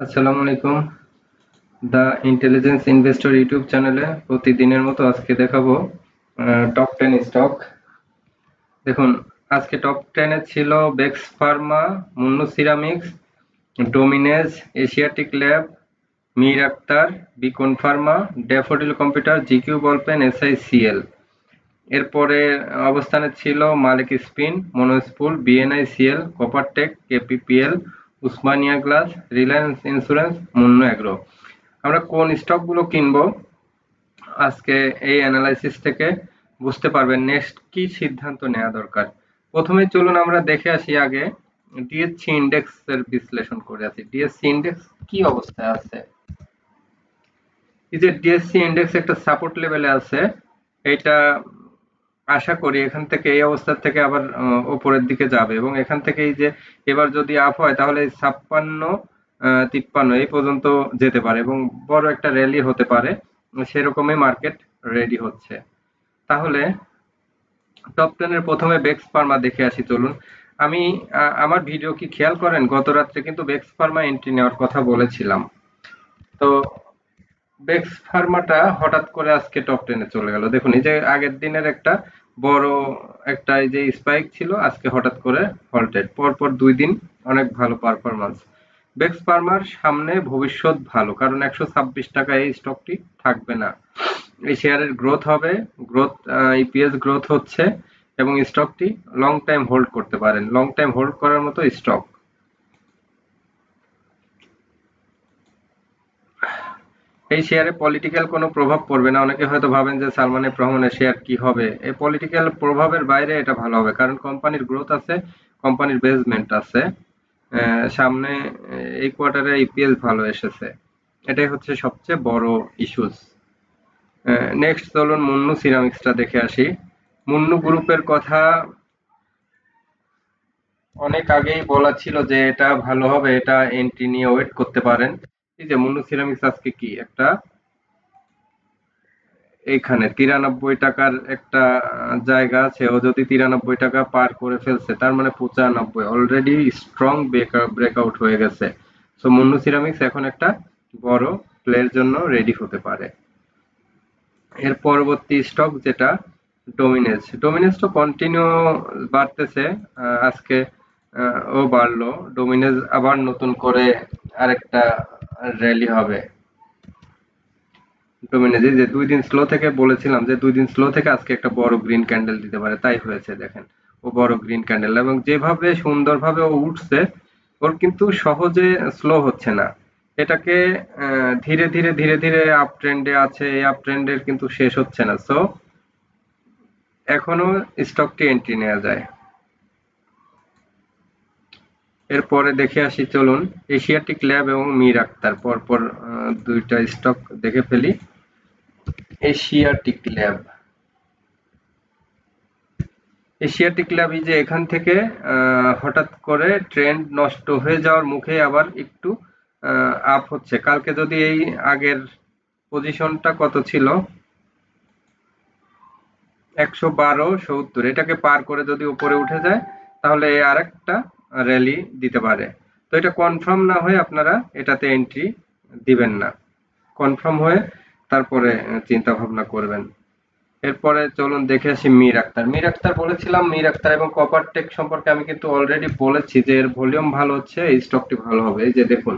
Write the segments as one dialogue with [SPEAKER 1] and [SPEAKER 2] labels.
[SPEAKER 1] আসসালামু আলাইকুম। The intelligence investor YouTube চ্যানেলে প্রতিদিনের মতো আজকে দেখাবো টপ 10 স্টক। দেখুন, আজকে টপ 10-এ ছিল Bex pharma, Monno ceramics, Dominage, Asiatic lab, Mir Akhter, Beacon pharma, Daffodil computer, GQ ballpen, SICL. এরপরে অবস্থানে ছিল Malek spin, Monospool, BNICL, Copertech, KPPL, Usmania glass, Reliance insurance, Monno agro. আমরা কোন স্টকগুলো কিনবো আজকে এই অ্যানালাইসিস থেকে বুঝতে পারবেন নেক্সট কি সিদ্ধান্ত নেওয়া দরকার। প্রথমে চলুন আমরা দেখে আসি আগে ডিএসসি ইন্ডেক্স এর বিশ্লেষণ করে আসি। ডিএসসি ইন্ডেক্স কি অবস্থায় আছে? এই যে ডিএসসি ইন্ডেক্স একটা সাপোর্ট লেভেলে আছে, এটা আশা করি এখান থেকে এই অবস্থা থেকে আবার উপরের দিকে যাবে এবং এখান থেকে এই যে এবার যদি আপ হয় তাহলে 56 53 এই পর্যন্ত যেতে পারে এবং বড় একটা র্যালি হতে পারে। সেরকমই মার্কেট রেডি হচ্ছে। তাহলে টপ 10 এর প্রথমে বেক্স ফার্মা দেখে আসি চলুন। আমি আমার ভিডিও কি খেয়াল করেন, গত রাত্রে কিন্তু বেক্স ফার্মা এন্ট্রি নেওয়ার কথা বলেছিলাম। তো বেক্স ফার্মাটা হঠাৎ করে আজকে টপ 10-এ চলে গেল। দেখুন এই যে আগের দিনের একটা বড় একটা এই যে স্পাইক ছিল, আজকে হঠাৎ করে হল্টেড। পরপর 2 দিন অনেক ভালো পারফরম্যান্স। বেক্স ফার্মার সামনে ভবিষ্যৎ ভালো, কারণ 126 টাকায় এই স্টকটি থাকবে না। এই শেয়ারের গ্রোথ হবে, গ্রোথ ইপিএস গ্রোথ হচ্ছে এবং স্টকটি লং টাইম হোল্ড করতে পারেন, লং টাইম হোল্ড করার মতো স্টক। এই শেয়ারে পলিটিক্যাল কোনো প্রভাব পড়বে না। অনেকে হয়তো ভাবেন যে সালমান এফ রহমানের শেয়ার কি হবে, এই পলিটিক্যাল প্রভাবের বাইরে এটা ভালো হবে, কারণ কোম্পানির গ্রোথ আছে, কোম্পানির বেসমেন্ট আছে। সামনে এই কোয়ার্টারে ইপিএস ভালো এসেছে, এটাই হচ্ছে সবচেয়ে বড় ইস্যুস। নেক্সট চলুন মুন্নু সিরামিক্সটা দেখে আসি। মুন্নু গ্রুপের কথা অনেক আগেই বলা ছিল যে এটা ভালো হবে, এটা এন্ট্রি নিয়ে ওয়েট করতে পারেন। এই যে মুন্নু সিরামিক্স আজকে কি একটা এইখানে 93 টাকার একটা জায়গা আছে, ও যদি 93 টাকা পার করে ফেলছে তার মানে 95 অলরেডি স্ট্রং ব্রেকআউট হয়ে গেছে। সো মুন্নু সিরামিক্স এখন একটা বড় প্লের জন্য রেডি হতে পারে। এর পরবর্তী স্টক যেটা ডোমিনেজ, ডোমিনেজ তো কন্টিনিউ বাড়তেছে। আজকে ও বাড়লো। ডোমিনেজ আবার নতুন করে আরেকটা র্যালি হবে। ডোমিনেজ এই যে 2 দিন স্লো থেকে বলেছিলাম যে 2 দিন স্লো থেকে আজকে একটা বড় গ্রিন ক্যান্ডেল দিতে পারে, তাই হয়েছে। দেখেন ও বড় গ্রিন ক্যান্ডেল এবং যেভাবে সুন্দরভাবে ও উঠছে, ওর কিন্তু সহজে স্লো হচ্ছে না। এটাকে ধীরে ধীরে ধীরে ধীরে আপ ট্রেন্ডে আছে, এই আপ ট্রেন্ডের কিন্তু শেষ হচ্ছে না। সো এখনো স্টকটি এন্ট্রি নেওয়া যায়। এরপরে দেখে আসি চলুন এশিয়াটিক ল্যাব এবং মীর আক্তার, পরপর দুইটা স্টক দেখে ফেলি। এশিয়াটিক ল্যাব, এশিয়াটিক ল্যাব এই যে এখান থেকে হঠাৎ করে ট্রেন্ড নষ্ট হয়ে যাওয়ার মুখে আবার একটু আপ হচ্ছে। কালকে যদি এই আগের পজিশনটা কত ছিল, 112.70, এটাকে পার করে যদি উপরে উঠে যায় তাহলে আর একটা র্যালি দিতে পারে। তো এটা কনফার্ম না হয়ে আপনারা এটাতে এন্ট্রি দিবেন না, কনফার্ম হয়ে তারপরে চিন্তা ভাবনা করবেন। এরপরে চলুন দেখে আসি মীর আক্তার। মীর আক্তার বলেছিলাম, মীর আক্তার এবং কপারটেক সম্পর্কে আমি কিন্তু অলরেডি বলেছি যে এর ভলিউম ভালো হচ্ছে, এই স্টকটি ভালো হবে। এই যে দেখুন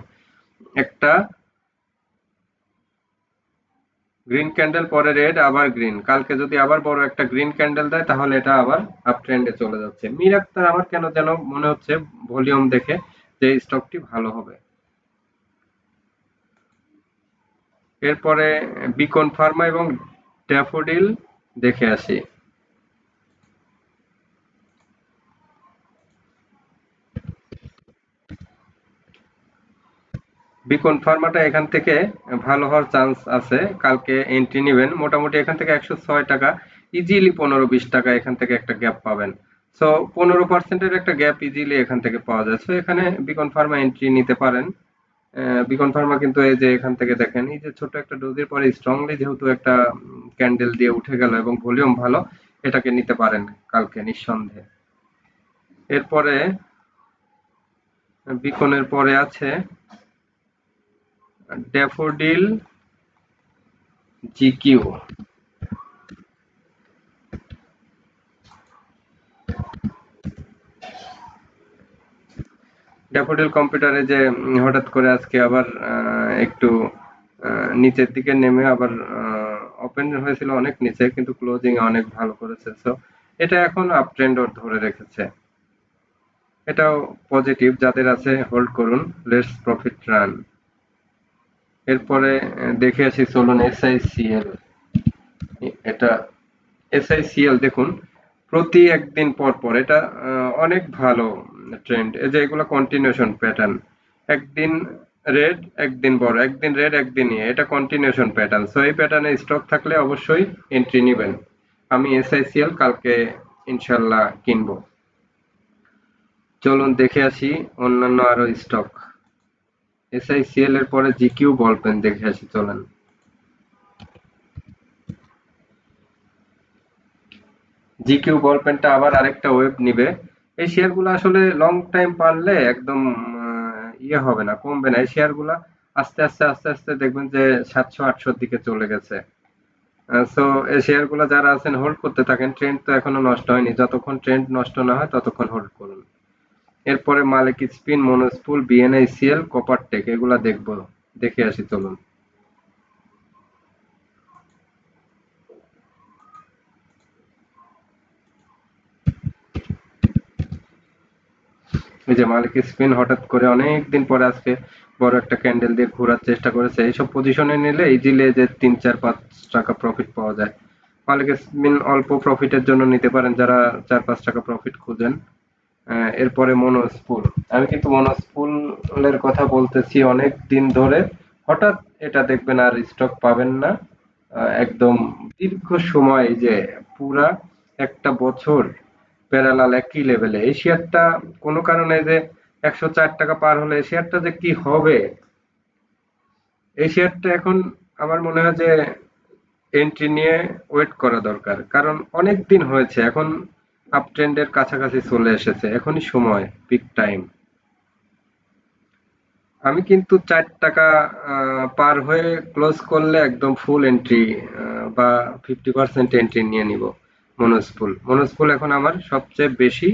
[SPEAKER 1] একটা গ্রিন ক্যান্ডেল, পরে রেড, আবার গ্রিন, কালকে যদি আবার বড় একটা গ্রিন ক্যান্ডেল দেয় তাহলে এটা আবার আপ ট্রেন্ডে চলে যাচ্ছে। মীর আক্তার আমার কেন যেন মনে হচ্ছে ভলিউম দেখে যে এই স্টকটি ভালো হবে। এরপরে বিকন ফার্মা এবং ড্যাফোডিল দেখে আসি। বিকন ফার্মাটা এখান থেকে ভালো হওয়ার চান্স আছে, কালকে এন্ট্রি নেবেন। মোটামুটি এখান থেকে 106 টাকা, ইজিলি 15-20 টাকা এখান থেকে একটা গ্যাপ পাবেন। সো 15% একটা গ্যাপ ইজিলি এখান থেকে পাওয়া যায়। সো এখানে বিকন ফার্মা এন্ট্রি নিতে পারেন। বিকন ফার্মা কিন্তু এই যে এখান থেকে দেখেন এই যে ছোট একটা ডোজের পরে স্ট্রংলি যেহেতু একটা ক্যান্ডেল দিয়ে উঠে গেল এবং ভলিউম ভালো, এটাকে নিতে পারেন কালকে নিঃসন্দেহে। এরপরে বিকনের পরে আছে ড্যাফোডিল জিকিউ। ড্যাফোডিল কম্পিউটারে যে হঠাৎ করে আজকে আবার একটু নিচের দিকে নেমে আবার ওপেন হয়েছিল অনেক নিচে, কিন্তু ক্লোজিং অনেক ভালো করেছে। সো এটা এখন আপ ট্রেন্ড ধরে রেখেছে, এটাও পজিটিভ। যাদের আছে হোল্ড করুন, লেটস প্রফিট রান। এরপরে দেখে আসি, চলুন এসআইসিএল। এটা এসআইসিএল দেখুন, প্রতি একদিন পর পর এটা অনেক ভালো ট্রেন্ড। এই যে এগুলো কন্টিনিউশন প্যাটার্ন, একদিন রেড একদিন বড়, একদিন রেড একদিন ইয়ে, এটা কন্টিনিউশন প্যাটার্ন। সো এই প্যাটার্নে স্টক থাকলে অবশ্যই এন্ট্রি নেবেন। আমি এসআইসিএল কালকে ইনশাল্লাহ কিনবো। চলুন দেখে আসি অন্যান্য আরো স্টক। এসআইসিএল এর পরে জিকিউ বল পেন দেখে আসি, চলেন। জিকিউ বল পেনটা আবার আরেকটা ওয়েব নিবে। এই শেয়ার গুলো আসলে লং টাইম পারলে একদম ইয়ে হবে না, কমবে না। এই শেয়ার গুলা আস্তে আস্তে আস্তে আস্তে দেখবেন যে 700-800 দিকে চলে গেছে। সো এই শেয়ার গুলা যারা আছেন হোল্ড করতে থাকেন, ট্রেন্ড তো এখনো নষ্ট হয়নি, যতক্ষণ ট্রেন্ড নষ্ট না হয় ততক্ষণ হোল্ড করুন। এরপরে মালিক স্পিন, মনোস্পুল, বিএনআইসিএল, কপারটেক এগুলা দেখবো, দেখে আসি চলুন। এই যে মালিক স্পিন হঠাৎ করে অনেক দিন পরে আজকে বড় একটা ক্যান্ডেল দিয়ে ঘোরার চেষ্টা করেছে। এইসব পজিশনে নিলে ইজিলি যে 3-4-5 টাকা প্রফিট পাওয়া যায়। মালিক স্পিন অল্প প্রফিটের জন্য নিতে পারেন যারা 4-5 টাকা প্রফিট খুঁজেন। এরপরে মনোস্পুল, আমি কিন্তু মনোস্পুলের কথা বলতেছি অনেক দিন ধরে। হঠাৎ এটা দেখবেন আর স্টক পাবেন না। একদম দীর্ঘ সময়, যে পুরা একটা বছর প্যারালাল একই লেভেলে এই শেয়ারটা, কোনো কারণে যে 104 টাকা পার হলে এই শেয়ারটা যে কি হবে, এই শেয়ারটা এখন আমার মনে হয় যে এন্ট্রি নিয়ে ওয়েট করা দরকার। কারণ অনেক দিন হয়েছে, এখন আপ ট্রেন্ডের কাছাকাছি চলে এসেছে, এখনই সময়, পিক টাইম। আমি কিন্তু 4 টাকা পার হয়ে ক্লোজ করলে একদম ফুল এন্ট্রি বা 50% এন্ট্রি নিয়ে নিব। মনোজপুল, মনোজপুল এখন আমার সবচেয়ে বেশি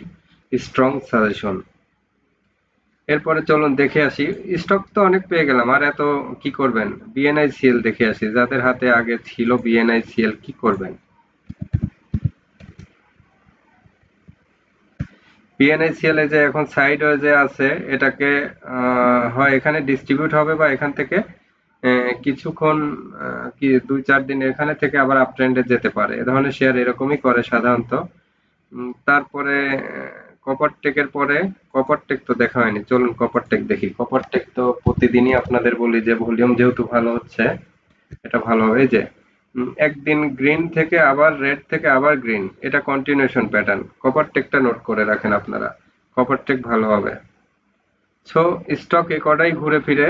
[SPEAKER 1] স্ট্রং সাজেশন। এরপরে চলুন দেখে আসি, স্টক তো অনেক পেয়ে গেলাম, আর এত কি করবেন। বিএনআইসিএল দেখে আসি, যাদের হাতে আগে ছিল বিএনআইসিএল কি করবেন। বিএনআইসিএল এ যে এখন সাইড ওয়েজে আছে, এটাকে হয় এখানে ডিস্ট্রিবিউট হবে বা এখান থেকে কিছুক্ষণ কি 2-4 দিন এখানে থেকে আবার আপ ট্রেন্ডে যেতে পারে। এ ধরনের শেয়ার এরকমই করে সাধারণত। তারপরে কপারটেকের পরে, কপারটেক তো দেখা হয়নি, চলুন কপারটেক দেখি। কপারটেক তো প্রতিদিনই আপনাদের বলি যে ভলিউম যেহেতু ভালো হচ্ছে, এটা ভালো হবে। এই যে একদিন গ্রিন থেকে আবার রেড থেকে আবার গ্রিন, এটা কন্টিনিউশন প্যাটার্ন। কপারটেকটা নোট করে রাখেন আপনারা, কপারটেক ভালো হবে। সো স্টক এ কটাই ঘুরে ফিরে।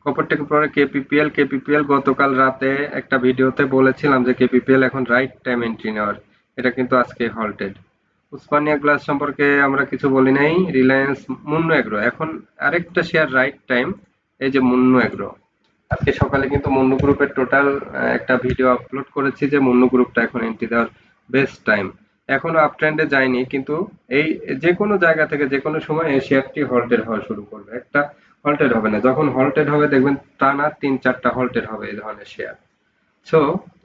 [SPEAKER 1] কপারটেক পরে কেপিপিএল, কেপিপিএল গতকাল রাতে একটা ভিডিওতে বলেছিলাম যে কেপিপিএল এখন রাইট টাইম এন্ট্রি নেওয়ার, এটা কিন্তু আজকে হল্টেড। উসমানিয়া গ্লাস সম্পর্কে আমরা কিছু বলি নাই। রিলায়েন্স, মুন্নু এগ্রো, এখন আরেকটা শেয়ার রাইট টাইম, এই যে মুন্নু এগ্রো। আজকে সকালে কিন্তু মুন্নু গ্রুপের টোটাল একটা ভিডিও আপলোড করেছি যে মুন্নু গ্রুপটা এখন এন্ট্রি দেওয়ার বেস্ট টাইম। এখনো আপ ট্রেন্ডে যায়নি, কিন্তু এই যে কোনো জায়গা থেকে যে কোনো সময় এই শেয়ারটি হল্টেড হওয়া শুরু করবে। একটা হল্টেড হবে না, যখন হল্টেড হবে দেখবেন টানা 3-4টা হল্টেড হবে এই ধরনের শেয়ার। সো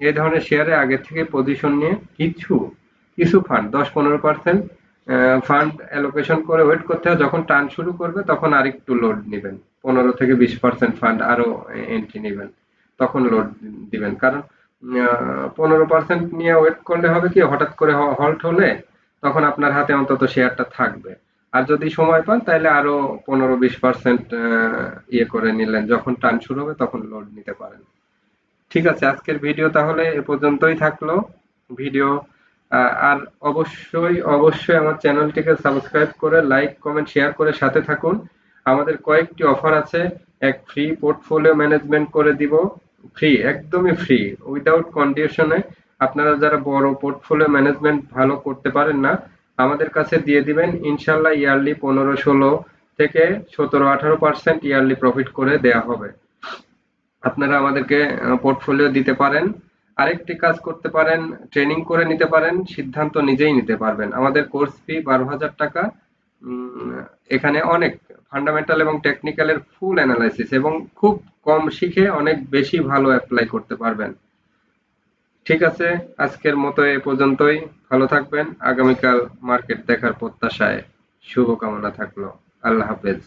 [SPEAKER 1] এই ধরনের শেয়ারে আগে থেকে পজিশন নিয়ে কিছু কিছু ফান্ড 10-15% ফান্ড অ্যালোকেশন করে ওয়েট করতে হয়, যখন টার্ন শুরু করবে তখন আরেকটু লোড নেবেন। 15-20% ফান্ড আরো এন্ট্রি নেবেন, তখন লোড দিবেন। কারণ 15% নিয়ে ওয়েট করলে হবে কি, হঠাৎ করে হল্ট হলে তখন আপনার হাতে অন্তত শেয়ারটা থাকবে। আর যদি সময় পান তাহলে আরো 15-20% ইয়ে করে নিলেন, যখন টার্ন শুরু হবে তখন লোড নিতে পারেন। ঠিক আছে, আজকের ভিডিও তাহলে এ পর্যন্তই থাকলো। ভিডিও আর অবশ্যই অবশ্যই আমার চ্যানেলটিকে সাবস্ক্রাইব করে লাইক কমেন্ট শেয়ার করে সাথে থাকুন। আমাদের কয়েকটি অফার আছে। এক, ফ্রি পোর্টফোলিও ম্যানেজমেন্ট করে দিব, ফ্রি, একদমই ফ্রি, উইদাউট কন্ডিশনে। আপনারা যারা বড় পোর্টফোলিও ম্যানেজমেন্ট ভালো করতে পারেন না, আমাদের কাছে দিয়ে দিবেন ইনশাল্লাহ। ইয়ারলি 15-16 থেকে 17-18% ইয়ারলি প্রফিট করে দেয়া হবে। আপনারা আমাদেরকে পোর্টফোলিও দিতে পারেন। আরেকটি কাজ করতে পারেন, ট্রেনিং করে নিতে পারেন, সিদ্ধান্ত নিজেই নিতে পারবেন। আমাদের কোর্স ফি 12,000 টাকা। এখানে অনেক ফান্ডামেন্টাল এবং টেকনিক্যালের ফুল অ্যানালাইসিস এবং খুব কম শিখে অনেক বেশি ভালো অ্যাপ্লাই করতে পারবেন। ঠিক আছে, আজকের মতো এ পর্যন্তই। ভালো থাকবেন। আগামীকাল মার্কেট দেখার প্রত্যাশায় শুভকামনা থাকলো। আল্লাহ হাফেজ।